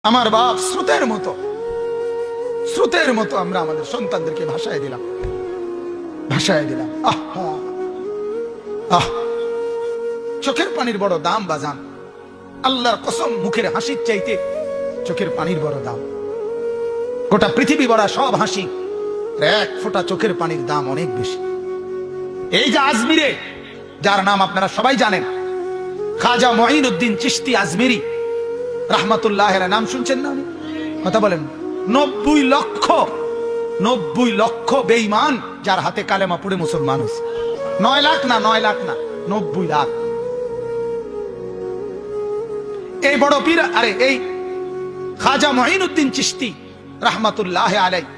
আমার বাপ স্রোতের মতো আমরা আমাদের সন্তানদেরকে ভাষায় দিলাম। চোখের পানির বড় দাম বাজান, আল্লাহর কসম, মুখের হাসির চাইতে চোখের পানির বড় দাম। গোটা পৃথিবী বড় সব হাসি, এক ফোঁটা চোখের পানির দাম অনেক বেশি। এই যে আজমিরে, যার নাম আপনারা সবাই জানেন, খাজা মঈনুদ্দিন চিশতি আজমিরি রাহমাতুল্লাহ আলাইহি, নাম শুনছেন না? কথা বলেন। 90 লক্ষ বেঈমান যার হাতে কালেমা পড়ে মুসলমান হয়েছে। 9 লাখ না 90 লাখ। এই বড় পীর, আরে এই খাজা মঈনুদ্দিন চিশতি রাহমাতুল্লাহ আলাইহি,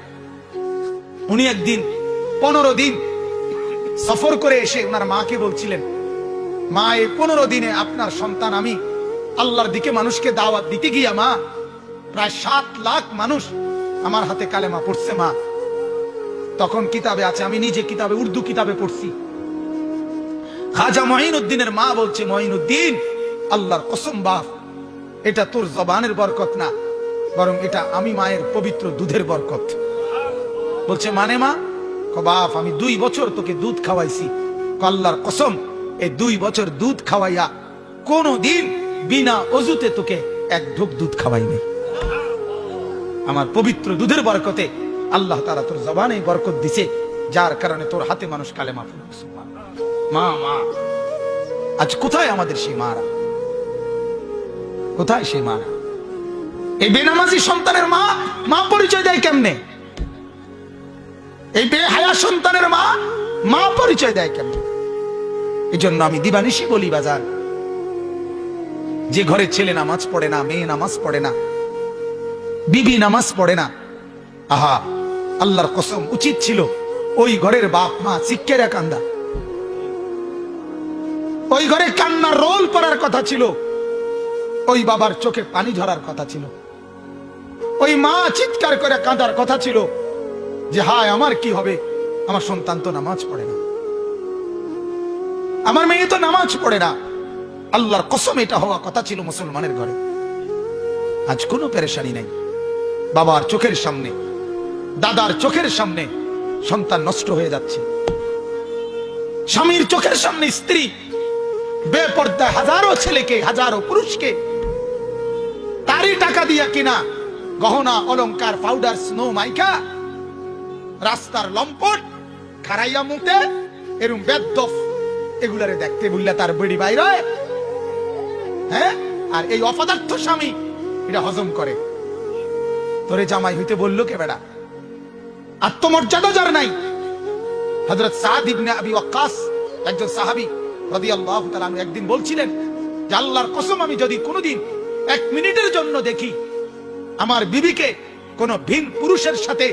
উনি একদিন 15 দিন সফর করে এসে ওনার মাকে বলছিলেন, মা, এই 15 দিনে আপনার সন্তান, আমি আল্লাহর দিকে মানুষকে দাওয়াত দিতে গিয়া মা, প্রায় 7 লাখ মানুষ আমার হাতে কালেমা পড়ছে মা। তখন কিতাবে আছে, আমি নিজে কিতাবে, উর্দু কিতাবে পড়ছি। খাজা মঈনুদ্দিনের মা বলছে, মঈনুদ্দিন, আল্লাহর কসম বাপ, এটা তোর জবানের বরকত না, বরং এটা আমি মায়ের পবিত্র দুধের বরকত। বলছে মানে মা? বাপ, আমি 2 বছর তোকে দুধ খাওয়াইছি। আল্লাহর কসম, এই 2 বছর দুধ খাওয়াইয়া কোনো দিন বিনা অজুতে তোকে এক ঢোক দুধ খাওয়াই নাই। আমার পবিত্র দুধের বরকতে আল্লাহ তাআলা তোর জবানে বরকত দিছে, যার কারণে তোর হাতে মানুষ কালেমা পড়ছে। মা, আজ কোথায় আমাদের সেই মারা? কোথায় সেই মারা? এই বেনামাজি সন্তানের মা পরিচয় দেয় কেমনে? এই বেহায়া সন্তানের মা পরিচয় দেয় কেমনে? এই জন্য আমি দিবানিশি বলি বাজার, যে ঘরে ছেলে নামাজ পড়ে না, মেয়ে নামাজ পড়ে না, বিবি নামাজ পড়ে না, আহা, আল্লাহর কসম, উচিত ছিল ওই ঘরের বাপ মা চিৎকারে কান্দা। ওই ঘরে কান্নার রোল পড়ার কথা ছিল, ওই বাবার চোখে পানি ঝরার কথা ছিল, ওই মা চিৎকার করে কাঁদার কথা ছিল যে হায় আমার কি হবে, আমার সন্তান তো নামাজ পড়ে না, আমার মেয়ে তো নামাজ পড়ে না। আল্লাহর কসম, এটা হওয়া কথা ছিল মুসলমানের ঘরে। আজ কোনো পেরেশানি নাই। বাবার চোখের সামনে, দাদার চোখের সামনে সন্তান নষ্ট হয়ে যাচ্ছে। স্বামীর চোখের সামনে স্ত্রী বেপর্দা হাজারো ছেলেকে, হাজারো পুরুষকে তারই টাকা দিয়া কিনা গহনা অলংকার, পাউডার, স্নো মাইকা, রাস্তার লম্পট খারাইয়া মুতে এরম বেদফ এগুলারে দেখতে বললে তার বেড়ি বাইর হয়। হ্যাঁ, আর এই অপদার্থ স্বামী এটা হজম করে। তোরে জামাই হইতে বললো কে বেড়া? আত্মমর্যাদা যার নাই। হযরত সাদ ইবনে আবি ওয়াক্কাস, একজন সাহাবী রাদিয়াল্লাহু তাআলা আনহু, একদিন বলছিলেন যে আল্লাহর কসম, আমি যদি কোনোদিন 1 মিনিটের জন্য দেখি আমার বিবিকে কোন ভিন পুরুষের সাথে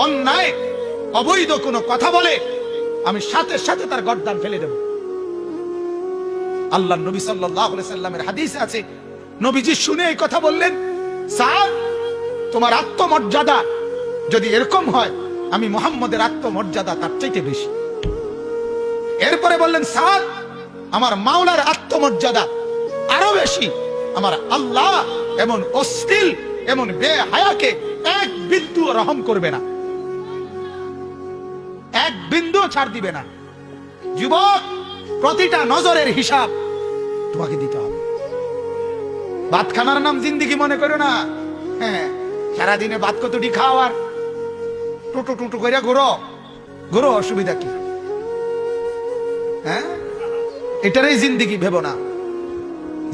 অন্যায় অবৈধ কোনো কথা বলে, আমি সাথে সাথে তার গর্দান ফেলে দেব। আল্লাহর নবী সাল্লাল্লাহু আলাইহি সাল্লামের হাদিসে আছে, নবীজি শুনে এই কথা বললেন, সাদ, তোমার আত্মমর্যাদা যদি এরকম হয়, আমি মুহাম্মদের আত্মমর্যাদা তার চাইতে বেশি। এরপরে বললেন, সাদ, আমার মাওলার আত্মমর্যাদা আরো বেশি। আমার আল্লাহ এমন অশ্লীল, এমন বেহায়াকে 1 বিন্দু রহম করবে না, 1 বিন্দু ছাড় দিবে না। যুবক, প্রতিটা নজরের হিসাব তোমাকে দিতে হবে। ভাত খানার নাম জিন্দিগি মনে করো না। হ্যাঁ, সারাদিনে ভাত কতটি খাও আর টুটু টুটু করে ঘুরো, অসুবিধা কি? হ্যাঁ, এটারই জিন্দিগি ভেবো না।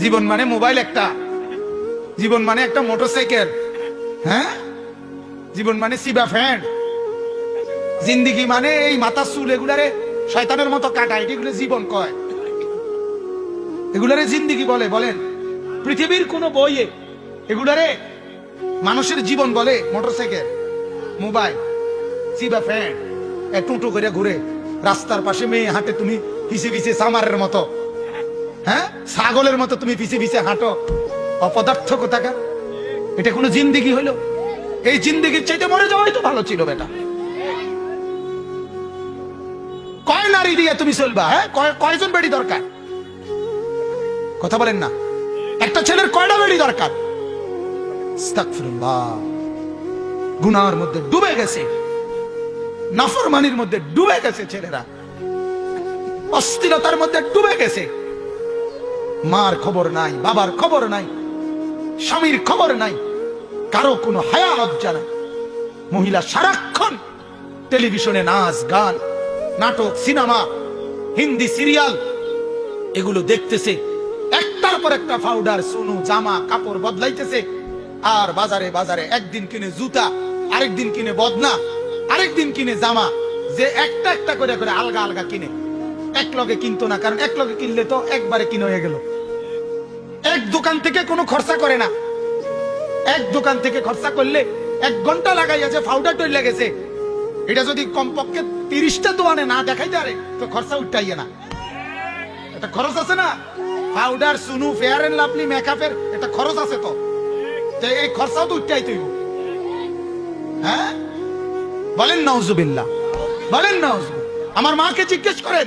জীবন মানে মোবাইল একটা, জীবন মানে একটা মোটরসাইকেল, হ্যাঁ, জীবন মানে সিবা ফ্যান, জিন্দিগি মানে এই মাথার চুল এগুলারে শয়তানের মতো কাটায়, এগুলো জীবন কয়, এগুলারে জিন্দিগি বলে? বলেন পৃথিবীর কোন বইয়ে এগুলারে মানুষের জীবন বলে? মোটরসাইকেল, মোবাইল, সিবা ফ্যান, টুটু করে ঘুরে, রাস্তার পাশে মেয়ে হাঁটে, তুমি পিছে পিছে সামারের মতো, হ্যাঁ, ছাগলের মতো তুমি পিছে পিছে হাঁটো। অপদার্থ কোথাকার! এটা কোনো জিন্দিগি হইল? এই জিন্দিগির চাইতে মরে যাওয়াই তো ভালো ছিল বেটা। কয় নারী দিয়ে তুমি চলবা? হ্যাঁ, কয়জন বেড়ি দরকার? কথা বলেন না। একটা ছেলের কয়টা বেড়ি দরকার? আস্তাগফিরুল্লাহ। গুনাহের মধ্যে ডুবে গেছে, নাফরমানির মধ্যে ডুবে গেছে ছেলেরা, অস্থিরতার মধ্যে ডুবে গেছে। মার খবর নাই, বাবার খবর নাই, স্বামীর খবর নাই, কারো কোনো হায়া লজ্জা নাই। মহিলা সারাক্ষণ টেলিভিশনে নাচ গান, নাটক, সিনেমা, হিন্দি সিরিয়াল এগুলো দেখতেছে, একটার পর একটা পাউডার, সুনু, জামা কাপড় বদলাইতেছে। আর বাজারে বাজারে একদিন কিনে জুতা, আরেকদিন কিনে বদনা, আরেকদিন কিনে জামা, যে একটা একটা করে করে আলগা আলগা কিনে। এক লগে কিনতো না, কারণ এক লগে কিনলে তো একবারে কিনে হয়ে গেল। এক দোকান থেকে কোনো খরচা করে না, এক দোকান থেকে খরচা করলে 1 ঘন্টা লাগাইয়া যে পাউডার তৈরি লেগেছে, এটা যদি কমপক্ষে 30টা দোকানে না দেখাইতে পারে তো খরচা উঠাইয়ে না। এটা খরচ আছে না, পাউডার, সুনু, ফেয়ার এন্ড লাভলি, মেকআপের এটা খরচ আছে। তো এই খরচাও তো উঠাইতে হইব। হ্যাঁ বলেন নাউজুবিল্লাহ, বলেন নাউজুবিল্লাহ। আমার মাকে জিজ্ঞেস করেন,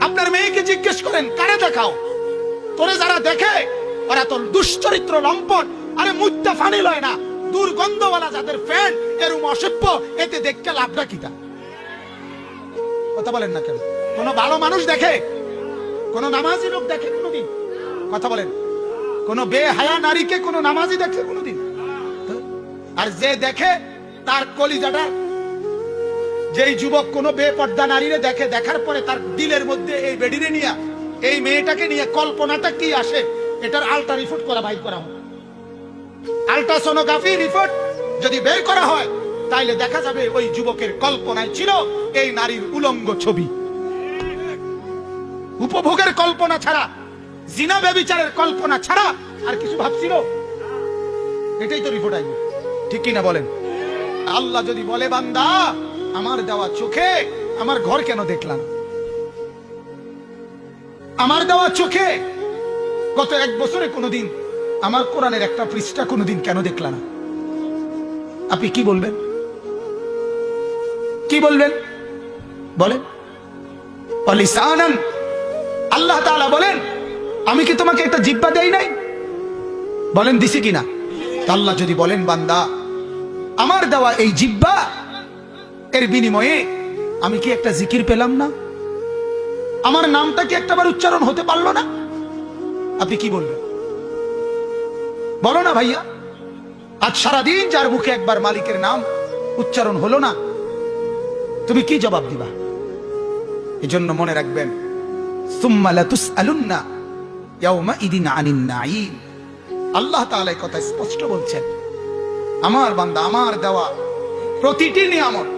আপনার মেয়েকে জিজ্ঞেস করেন, কারে দেখাও? তোরে যারা দেখে ওরা তো দুশ্চরিত্র, লম্পট, আরে মুত্তা ফানি লয় না, দুর্গন্ধওয়ালা যাদের ফ্যান, এরম অসভ্য, এতে দেখতে লাভটা কিটা? কথা বলেন না কেন? কোন ভালো মানুষ দেখে? কোন নামাজি লোক দেখে কোনদিন? কথা বলেন। কোন বেহায়া নারীকে কোন নামাজি দেখে কোনদিন? আর যে দেখে তার কলিজাটা, যেই যুবক কোন বেপর্দা নারীরে দেখে, দেখার পরে তার দিলের মধ্যে এই বেডিরে নিয়ে, এই মেয়েটাকে নিয়ে কল্পনাটা কি আসে, এটার আল্ট্রা রিপোর্ট করা, বাইর করা হয়। আল্ট্রাসোনোগ্রাফি রিপোর্ট যদি বের করা হয়, তাইলে দেখা যাবে ওই যুবকের কল্পনায় ছিল এই নারীর উলঙ্গ ছবি। উপভোগের কল্পনা ছাড়া, জিনা ব্যভিচারের কল্পনা ছাড়া আর কিছু ভাবছিল? এটাই তো রিপোর্ট আইবে, ঠিক কিনা বলেন? আল্লাহ যদি বলে, বান্দা আমার দেওয়া চোখে আমার ঘর কেন দেখলাম? আমার দেওয়া চোখে গত 1 বছরে কোনোদিন আমার কোরআনের একটা পৃষ্ঠা কোনোদিন কেন দেখলা না? আপনি কি বলবেন? কি বলবেন বলেন? লিসানান, আল্লাহ তাআলা বলেন, আমি কি তোমাকে একটা জিহ্বা দেই নাই? বলেন দিছি কিনা? আল্লাহ যদি বলেন, বান্দা আমার দেওয়া এই জিহ্বা, এর বিনিময়ে আমি কি একটা জিকির পেলাম না? আমার নামটা কি একটাবার উচ্চারণ হতে পারলো না? আপনি কি বলবেন? বলো না ভাইয়া। আজ সারাদিন যার মুখে একবার মালিকের নাম উচ্চারণ হলো না, তুমি কি জবাব দিবা? এজন্য মনে রাখবেন, সুম্মা লাতুসআলুন্না ইয়াওমাইদিন আনিন নাঈম। আল্লাহ তাআলা এই কথা স্পষ্ট বলছেন, আমার বান্দা আমার দেওয়া প্রতিটি নিয়ামত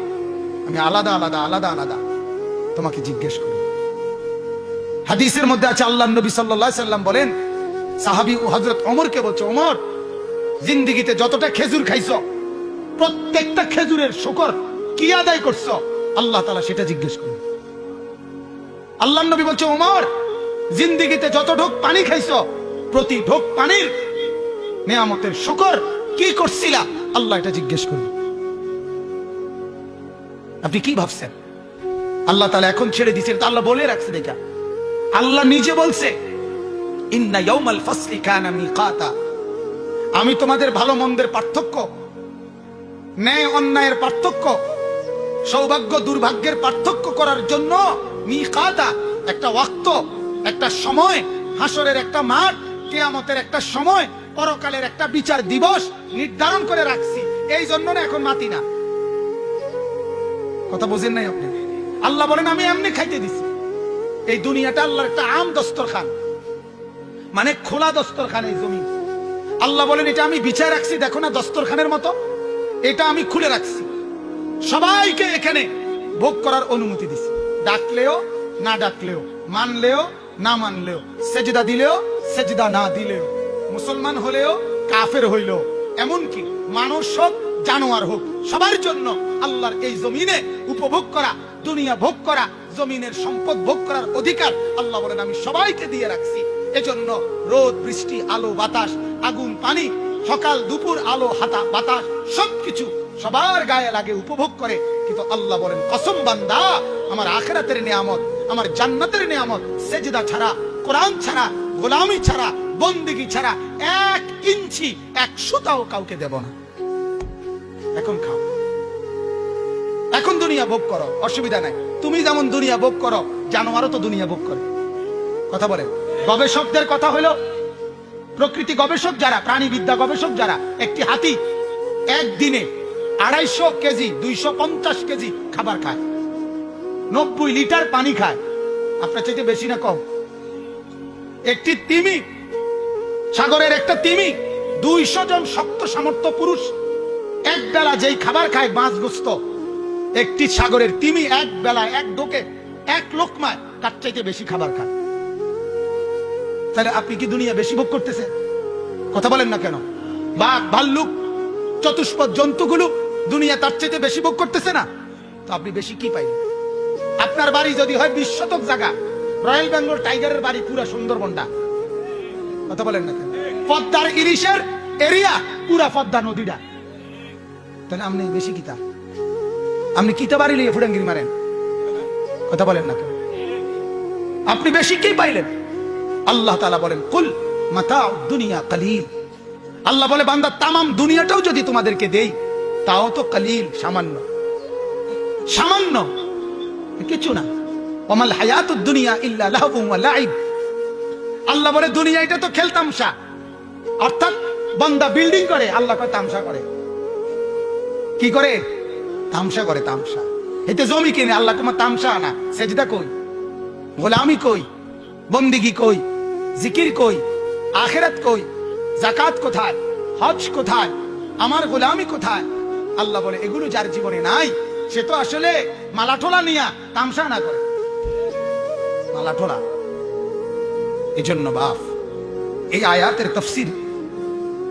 আমি আলাদা আলাদা আলাদা আলাদা তোমাকে জিজ্ঞেস করি। হাদিসের মধ্যে আছে, আল্লাহর নবী সাল্লাল্লাহু আলাইহি সাল্লাম বলেন, সাহাবী ও হযরত ওমরকে বলছে, ওমর জিন্দেগিতে যতটা খেজুর খাইছো, প্রত্যেকটা খেজুরের শুকর কি আদায় করছো? আল্লাহ তাআলা সেটা জিজ্ঞেস করেন। আল্লাহর নবী বলছে, ওমর জিন্দেগিতে যত ঢোক পানি খাইছো, প্রতি ঢোক পানির নিয়ামতের শুকর কি করছিলা? আল্লাহ এটা জিজ্ঞেস করেন। আপনি কি ভাবছেন? আল্লাহ তাআলা এখন ছেড়ে দিয়েছেন, তা আল্লাহ বলে রাখছে। দেখা, আল্লাহ নিজে বলছে, ইন্না ইয়াউমাল ফাসলি কানা মিকাতা। আমি তোমাদের ভালো মন্দের পার্থক্য, ন্যায় অন্যায়ের পার্থক্য, সৌভাগ্য দুর্ভাগ্যের পার্থক্য করার জন্য মিকাতা, একটা ওয়াক্ত, একটা সময়, হাসরের একটা মাঠ, কিয়ামতের একটা সময়, পরকালের একটা বিচার দিবস নির্ধারণ করে রাখছি। এই জন্য না এখন মাতি না। কথা বুঝেন নাই আপনি? আল্লাহ বলেন, আমি এমনি খাইতে দিছি। এই দুনিয়াটা আল্লাহর একটা আম দস্তরখান, মানে খোলা দস্তরখান এই জমি। আল্লাহ বলেন, এটা আমি বিছায় রাখছি, দেখো না দস্তরখানের মতো, এটা আমি খুলে রাখছি। সবাইকে এখানে ভোগ করার অনুমতি দিছি, ডাকলেও না ডাকলেও, মানলেও না মানলেও, সেজদা দিলেও সেজদা না দিলেও, মুসলমান হলেও কাফের হইলেও, এমনকি মানুষ হোক জানোয়ার হোক, সবার জন্য আল্লাহর এই জমিনে উপভোগ করা, দুনিয়া ভোগ করা, জমিনের সম্পদ ভোগ করার অধিকার আল্লাহ বলেন আমি সবাইকে দিয়ে রাখছি। এজন্য রোদ বৃষ্টি, আলো বাতাস, আগুন পানি, সকাল দুপুর আলো হাতা বাতাস, সবকিছু সবার গায়ে লাগে, উপভোগ করে। কিন্তু আল্লাহ বলেন, কসম বান্দা, আমার আখিরাতের নিয়ামত, আমার জান্নাতের নিয়ামত সেজদা ছাড়া, কোরআন ছাড়া, গোলামি ছাড়া, বন্দেগী ছাড়া 1 ইঞ্চি 1 সুতাও কাউকে দেব না। এখন খাও, এখন দুনিয়া ভোগ করো, অসুবিধা নাই। তুমি যেমন দুনিয়া ভোগ করো, জানোয়ারও তো দুনিয়া ভোগ করে। কথা বলেন। গবেষকদের কথা হলো, প্রকৃতি গবেষক যারা, প্রাণীবিদ্যা গবেষক যারা, একটি হাতি একদিনে 250 কেজি 250 কেজি খাবার খায়, 90 লিটার পানি খায়। আপনার চাইতে বেশি না কম? একটি তিমি, সাগরের একটা তিমি, 200 জন শক্ত সামর্থ্য পুরুষ এক বেলা যেই খাবার খায় মাছ গোস্ত, একটি সাগরের তিমি এক বেলা এক ঢোকে 1 লোকমায় তার চাইতে বেশি খাবার খায়। তাহলে আপনি কি দুনিয়া বেশি ভোগ করতেছেন? কথা বলেন না কেন? বাঘ, ভাল্লুক, চতুষ্পদ জন্তুগুলো দুনিয়া তার চাইতে বেশি ভোগ করতেছে না? তো আপনি বেশি কি পাইলেন? আপনার বাড়ি যদি হয় 20 শতক জায়গা, রয়্যাল বেঙ্গল টাইগারের বাড়ি পুরা সুন্দরবনটা। কথা বলেন না কেন? পদ্মার ইলিশের এরিয়া পুরা পদ্মা নদীটা। তাহলে আপনি বেশি কিতা? আপনি কিতা বাড়ি লিয়ে ফুডাঙ্গিরি মারেন? কথা বলেন না কেন? আপনি বেশি কি পাইলেন? আল্লাহ তাআলা বলেন, কুল মাতাউদ দুনিয়া কালিল। আল্লাহ বলে, বান্দা তামাম দুনিয়াটাও যদি তোমাদেরকে দেই তাও তো কালিল, সামান্য, সামান্য, কিছু না। ওমাল হায়াতুদ দুনিয়া ইল্লা লাহবুন ওয়া লাইব। আল্লাহ বলে দুনিয়া এটা তো খেলতামশা। অর্থাৎ বান্দা বিল্ডিং করে, আল্লাহ কয় তামসা করে। কি করে? তামসা করে, তামসা। এতে জমি কিনে, আল্লাহ তোমার তামসা না। সেজদা কই? গোলামি কই? বন্দিগি কই? জিকির কই? আখিরাত কই? যাকাত কোথায়? হজ কোথায়? আমার গোলামি কোথায়? আল্লাহ বলে এগুলো যার জীবনে নাই, সে তো আসলে মালাঠোলা নিয়া তামসা না করে, মালাঠোলা। এজন্য বাপ, এই আয়াতের তাফসীর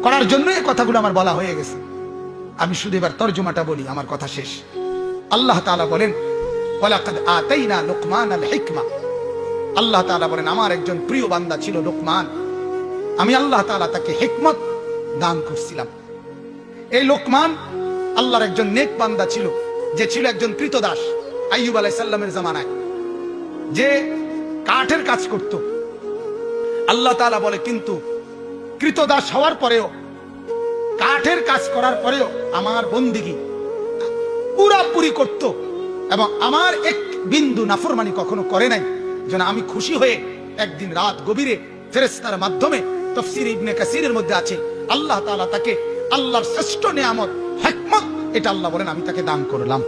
করার জন্য এই কথাগুলো আমার বলা হয়ে গেছে। আমি শুধু এবার তরজমাটা বলি, আমার কথা শেষ। আল্লাহ তাআলা বলেন, ওয়ালাকাদ আতাইনা লুকমানাল হিকমা। আল্লাহ তাআলা বলেন, আমার একজন প্রিয় বান্দা ছিল লোকমান, আমি আল্লাহ তাআলা তাকে হিকমত দান করছিলাম। এই লোকমান আল্লাহর একজন নেক বান্দা ছিল, যে ছিল একজন কৃতদাস। আইয়ুব আলাইহিস সালামের জামানায় যে কাঠের কাজ করত। আল্লাহ তাআলা বলে, কিন্তু কৃতদাস হওয়ার পরেও, কাঠের কাজ করার পরেও আমার বন্দিগি পুরাপুরি করত এবং আমার এক বিন্দু নাফরমানি কখনো করে নাই। যেন আমি খুশি হয়ে একদিন রাত গভীরে ফেরেশতার মাধ্যমে, তাফসীর ইবনে কাসিরের মধ্যে আছে, আল্লাহ তাআলা তাকে আল্লাহর শ্রেষ্ঠ নিয়ামত হিকমত, এটা আল্লাহ বলেন আমি তাকে দান করলাম।